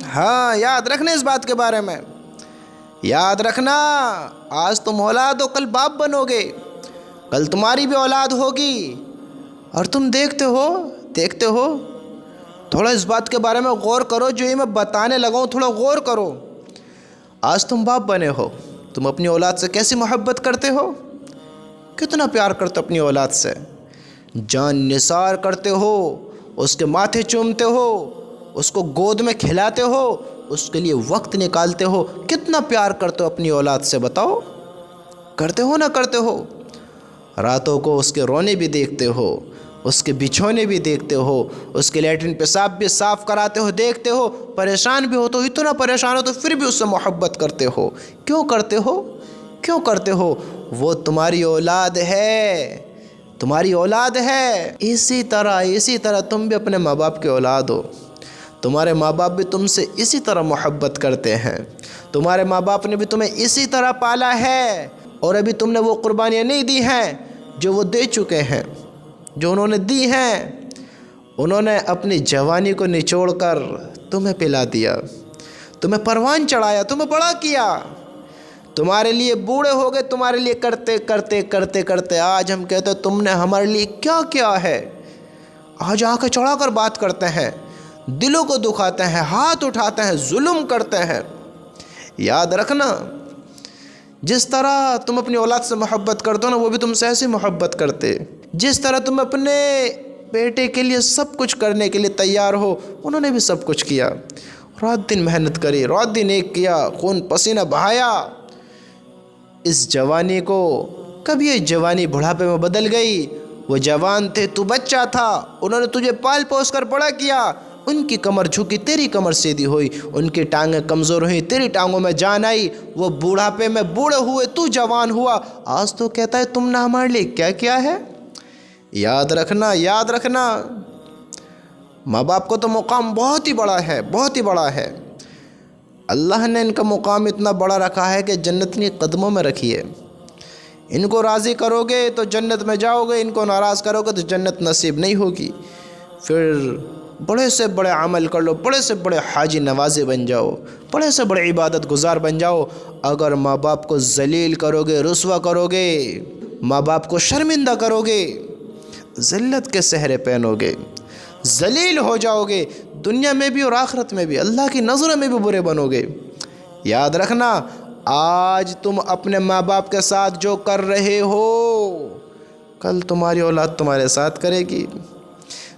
ہاں یاد رکھنا اس بات کے بارے میں، یاد رکھنا آج تم اولاد ہو کل باپ بنو گے، کل تمہاری بھی اولاد ہوگی۔ اور تم دیکھتے ہو تھوڑا اس بات کے بارے میں غور کرو، جو یہ میں بتانے لگا ہوں تھوڑا غور کرو۔ آج تم باپ بنے ہو، تم اپنی اولاد سے کیسی محبت کرتے ہو، کتنا پیار کرتے ہو اپنی اولاد سے، جان نثار کرتے ہو، اس کے ماتھے چومتے ہو، اس کو گود میں کھلاتے ہو، اس کے لیے وقت نکالتے ہو، کتنا پیار کرتے ہو اپنی اولاد سے، بتاؤ کرتے ہو نہ کرتے ہو؟ راتوں کو اس کے رونے بھی دیکھتے ہو، اس کے بچھونے بھی دیکھتے ہو، اس کے لیٹرن پیشاب بھی صاف کراتے ہو، دیکھتے ہو، پریشان بھی ہو تو اتنا پریشان ہو تو پھر بھی اس سے محبت کرتے ہو، کیوں کرتے ہو؟ وہ تمہاری اولاد ہے، تمہاری اولاد ہے۔ اسی طرح تم بھی اپنے ماں باپ کے اولاد ہو، تمہارے ماں باپ بھی تم سے اسی طرح محبت کرتے ہیں، تمہارے ماں باپ نے بھی تمہیں اسی طرح پالا ہے، اور ابھی تم نے وہ قربانیاں نہیں دی ہیں جو وہ دے چکے ہیں، جو انہوں نے دی ہیں۔ انہوں نے اپنی جوانی کو نچوڑ کر تمہیں پلا دیا، تمہیں پروان چڑھایا، تمہیں بڑا کیا، تمہارے لیے بوڑھے ہو گئے، تمہارے لیے کرتے آج ہم کہتے ہیں تم نے ہمارے لیے کیا کیا ہے۔ آج آنکھیں چڑھا کر بات کرتے ہیں، دلوں کو دکھاتے ہیں، ہاتھ اٹھاتے ہیں، ظلم کرتے ہیں۔ یاد رکھنا جس طرح تم اپنی اولاد سے محبت کرتے ہو نا، وہ بھی تم سے ایسی محبت کرتے، جس طرح تم اپنے بیٹے کے لیے سب کچھ کرنے کے لیے تیار ہو، انہوں نے بھی سب کچھ کیا، رات دن محنت کری، رات دن ایک کیا، خون پسینہ بہایا اس جوانی کو۔ کبھی یہ جوانی بڑھاپے میں بدل گئی، وہ جوان تھے تو بچہ تھا، انہوں نے تجھے پال پوس کر بڑا کیا، ان کی کمر جھکی تیری کمر سیدھی ہوئی، ان کی ٹانگیں کمزور ہوئی تیری ٹانگوں میں جان آئی، وہ بوڑھاپے میں بوڑھے ہوئے تو جوان ہوا، آج تو کہتا ہے تم نے ہمارے لیے کیا کیا ہے۔ یاد رکھنا ماں باپ کو تو مقام بہت ہی بڑا ہے، اللہ نے ان کا مقام اتنا بڑا رکھا ہے کہ جنت کے قدموں میں رکھی ہے۔ ان کو راضی کرو گے تو جنت میں جاؤ گے، ان کو ناراض کرو گے تو جنت نصیب نہیں ہوگی۔ پھر بڑے سے بڑے عمل کر لو، بڑے سے بڑے حاجی نوازے بن جاؤ، بڑے سے بڑے عبادت گزار بن جاؤ، اگر ماں باپ کو ذلیل کرو گے، رسوا کرو گے، ماں باپ کو شرمندہ کرو گے، ذلت کے سہرے پہنو گے، ذلیل ہو جاؤ گے، دنیا میں بھی اور آخرت میں بھی، اللہ کی نظروں میں بھی برے بنو گے۔ یاد رکھنا آج تم اپنے ماں باپ کے ساتھ جو کر رہے ہو، کل تمہاری اولاد تمہارے ساتھ کرے گی،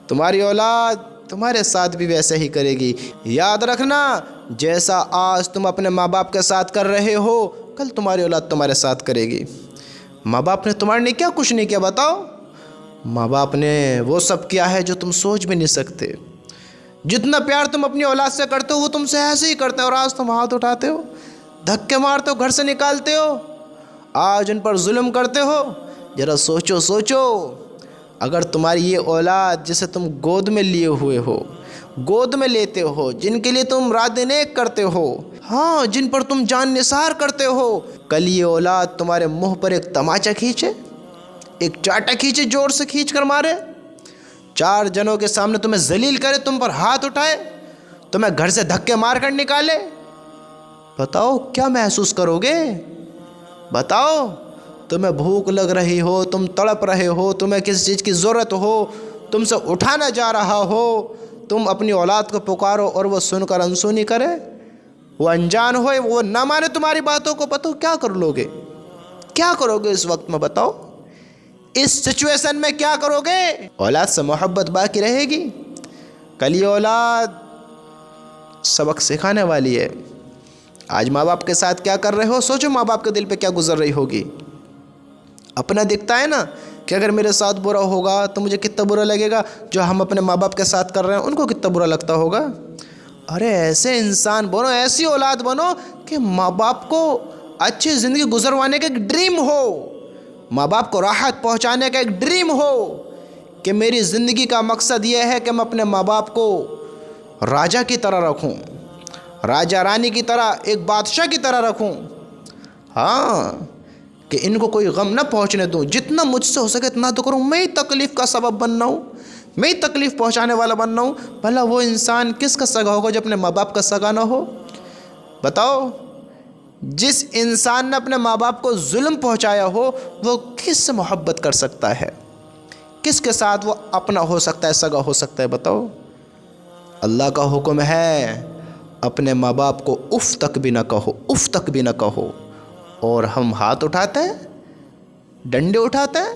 تمہاری اولاد تمہارے ساتھ بھی ویسے ہی کرے گی۔ یاد رکھنا جیسا آج تم اپنے ماں باپ کے ساتھ کر رہے ہو، کل تمہاری اولاد تمہارے ساتھ کرے گی۔ ماں باپ نے تمہارے لیے کیا کچھ نہیں کیا، بتاؤ؟ ماں باپ نے وہ سب کیا ہے جو تم سوچ بھی نہیں سکتے۔ جتنا پیار تم اپنی اولاد سے کرتے ہو وہ تم سے ایسے ہی کرتے ہو، اور آج تم ہاتھ اٹھاتے ہو، دھکے مارتے ہو، گھر سے نکالتے ہو، آج ان پر ظلم کرتے ہو۔ ذرا سوچو اگر تمہاری یہ اولاد جسے تم گود میں لیے ہوئے ہو، گود میں لیتے ہو، جن کے لیے تم رات دن ایک کرتے ہو، ہاں جن پر تم جان نثار کرتے ہو، کل یہ اولاد تمہارے منہ پر ایک تماچا کھینچے، ایک چاٹا کھینچے، زور سے کھینچ کر مارے، چار جنوں کے سامنے تمہیں ذلیل کرے، تم پر ہاتھ اٹھائے، تمہیں گھر سے دھکے مار کر نکالے، بتاؤ کیا محسوس کرو گے؟ بتاؤ تمہیں بھوک لگ رہی ہو، تم تڑپ رہے ہو، تمہیں کسی چیز کی ضرورت ہو، تم سے اٹھانا جا رہا ہو، تم اپنی اولاد کو پکارو اور وہ سن کر انسونی کرے، وہ انجان ہوئے، وہ نہ مانے تمہاری باتوں کو، بتاؤ کیا کر لو گے؟ کیا کرو گے اس وقت میں؟ بتاؤ اس سچویشن میں کیا کرو گے؟ اولاد سے محبت باقی رہے گی؟ کل یہ اولاد سبق سکھانے والی ہے۔ آج ماں باپ کے ساتھ کیا کر رہے ہو، سوچو ماں باپ کے دل پہ کیا گزر رہی ہوگی۔ اپنا دکھتا ہے نا کہ اگر میرے ساتھ برا ہوگا تو مجھے کتنا برا لگے گا، جو ہم اپنے ماں باپ کے ساتھ کر رہے ہیں ان کو کتنا برا لگتا ہوگا۔ ارے ایسے انسان بنو، ایسی اولاد بنو کہ ماں باپ کو اچھی زندگی گزروانے کا ایک ڈریم ہو، ماں باپ کو راحت پہنچانے کا ایک ڈریم ہو کہ میری زندگی کا مقصد یہ ہے کہ میں اپنے ماں باپ کو راجا کی طرح رکھوں، راجا رانی کی طرح، ایک بادشاہ کی طرح رکھوں، ہاں کہ ان کو کوئی غم نہ پہنچنے دوں، جتنا مجھ سے ہو سکے اتنا تو کروں، میں ہی تکلیف کا سبب بننا ہوں، میں ہی تکلیف پہنچانے والا بن رہا ہوں، بھلا وہ انسان کس کا سگا ہوگا جو اپنے ماں باپ کا سگا نہ ہو؟ بتاؤ، جس انسان نے اپنے ماں باپ کو ظلم پہنچایا ہو وہ کس سے محبت کر سکتا ہے؟ کس کے ساتھ وہ اپنا ہو سکتا ہے، سگا ہو سکتا ہے؟ بتاؤ۔ اللہ کا حکم ہے اپنے ماں باپ کو اف تک بھی نہ کہو، اف تک بھی نہ کہو، اور ہم ہاتھ اٹھاتے ہیں، ڈنڈے اٹھاتے ہیں،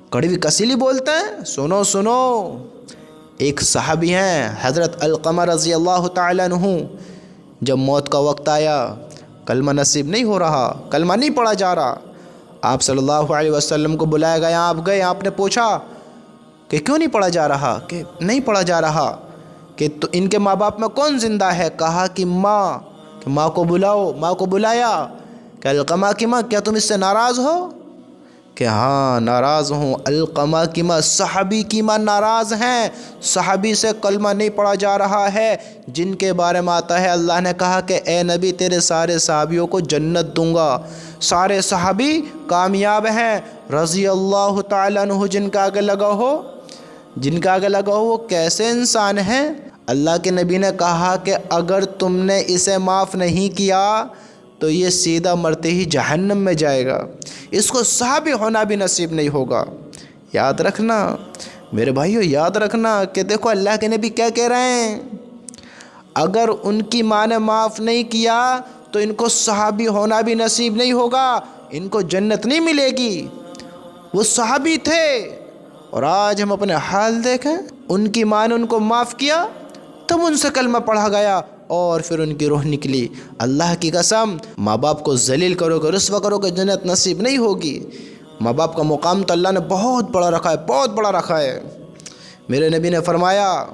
کڑوی کسیلی بولتے ہیں۔ سنو سنو، ایک صحابی ہیں حضرت علقمہ رضی اللہ تعالیٰ عنہ، جب موت کا وقت آیا، کلمہ نصیب نہیں ہو رہا، کلمہ نہیں پڑھا جا رہا، آپ صلی اللہ علیہ وسلم کو بلایا گیا، آپ گئے، آپ نے پوچھا کہ کیوں نہیں پڑھا جا رہا؟ کہ نہیں پڑھا جا رہا، کہ تو ان کے ماں باپ میں کون زندہ ہے؟ کہا کہ ماں، کہ ماں کو بلاؤ۔ ماں کو بلایا، کہ علقمہ کی ماں کیا تم اس سے ناراض ہو؟ کہ ہاں ناراض ہوں۔ علقمہ کی ماں، صحابی کی ماں ناراض ہیں، صحابی سے کلمہ نہیں پڑھا جا رہا ہے، جن کے بارے میں آتا ہے اللہ نے کہا کہ اے نبی تیرے سارے صحابیوں کو جنت دوں گا، سارے صحابی کامیاب ہیں۔ رضی اللہ تعالیٰ عنہ جن کا آگے لگا ہو، جن کا آگے لگا ہو، وہ کیسے انسان ہیں؟ اللہ کے نبی نے کہا کہ اگر تم نے اسے معاف نہیں کیا تو یہ سیدھا مرتے ہی جہنم میں جائے گا، اس کو صحابی ہونا بھی نصیب نہیں ہوگا۔ یاد رکھنا میرے بھائیو، یاد رکھنا کہ دیکھو اللہ کے نبی کیا کہہ رہے ہیں، اگر ان کی ماں نے معاف نہیں کیا تو ان کو صحابی ہونا بھی نصیب نہیں ہوگا، ان کو جنت نہیں ملے گی۔ وہ صحابی تھے، اور آج ہم اپنے حال دیکھیں، ان کی ماں نے ان کو معاف کیا تب ان سے کلمہ پڑھا گیا اور پھر ان کی روح نکلی۔ اللہ کی قسم، ماں باپ کو ذلیل کرو گے، رسوا کرو گے، جنت نصیب نہیں ہوگی۔ ماں باپ کا مقام تو اللہ نے بہت بڑا رکھا ہے، بہت بڑا رکھا ہے۔ میرے نبی نے فرمایا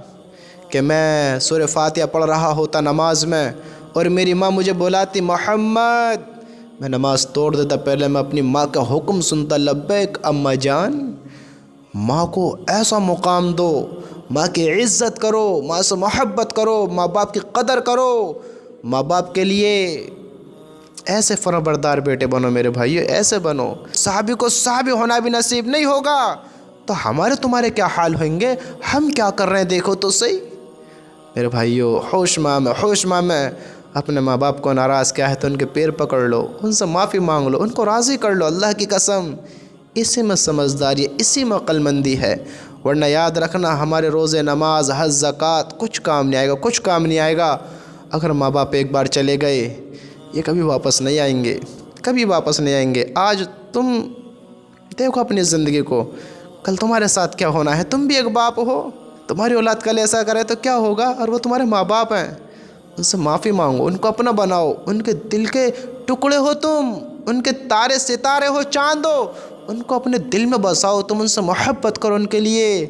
کہ میں سورہ فاتحہ پڑھ رہا ہوتا نماز میں، اور میری ماں مجھے بلاتی محمد، میں نماز توڑ دیتا، پہلے میں اپنی ماں کا حکم سنتا، لبیک اماں جان۔ ماں کو ایسا مقام دو، ماں کی عزت کرو، ماں سے محبت کرو، ماں باپ کی قدر کرو، ماں باپ کے لیے ایسے فرمانبردار بیٹے بنو میرے بھائیو، ایسے بنو۔ صحابی کو صحابی ہونا بھی نصیب نہیں ہوگا تو ہمارے تمہارے کیا حال ہوئیں گے؟ ہم کیا کر رہے ہیں دیکھو تو صحیح میرے بھائیو۔ ہوش میں اپنے ماں باپ کو ناراض کیا ہے تو ان کے پیر پکڑ لو، ان سے معافی مانگ لو، ان کو راضی کر لو، اللہ کی قسم اسی میں سمجھداری ہے، اسی میں عقل مندی ہے۔ ورنہ یاد رکھنا ہمارے روزے، نماز، حج، زکوٰۃ کچھ کام نہیں آئے گا، کچھ کام نہیں آئے گا اگر ماں باپ ایک بار چلے گئے، یہ کبھی واپس نہیں آئیں گے، کبھی واپس نہیں آئیں گے۔ آج تم دیکھو اپنی زندگی کو، کل تمہارے ساتھ کیا ہونا ہے؟ تم بھی ایک باپ ہو، تمہاری اولاد کل ایسا کرے تو کیا ہوگا؟ اور وہ تمہارے ماں باپ ہیں، ان سے معافی مانگو، ان کو اپنا بناؤ، ان کے دل کے ٹکڑے ہو تم، ان کے تارے ستارے ہو، چاند ہو، ان کو اپنے دل میں بساؤ، تم ان سے محبت کرو، ان کے لیے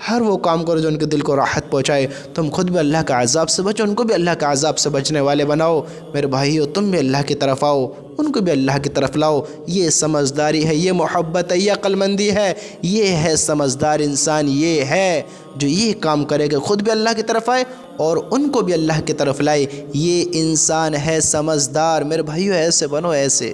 ہر وہ کام کرو جو ان کے دل کو راحت پہنچائے۔ تم خود بھی اللہ کے عذاب سے بچو، ان کو بھی اللہ کے عذاب سے بچنے والے بناؤ۔ میرے بھائیو، تم بھی اللہ کی طرف آؤ، ان کو بھی اللہ کی طرف لاؤ۔ یہ سمجھداری ہے، یہ محبت ہے، یہ عقل مندی ہے، یہ ہے سمجھدار انسان، یہ ہے جو یہ کام کرے کہ خود بھی اللہ کی طرف آئے اور ان کو بھی اللہ کی طرف لائے۔ یہ انسان ہے سمجھدار۔ میرے بھائیو ایسے بنو، ایسے۔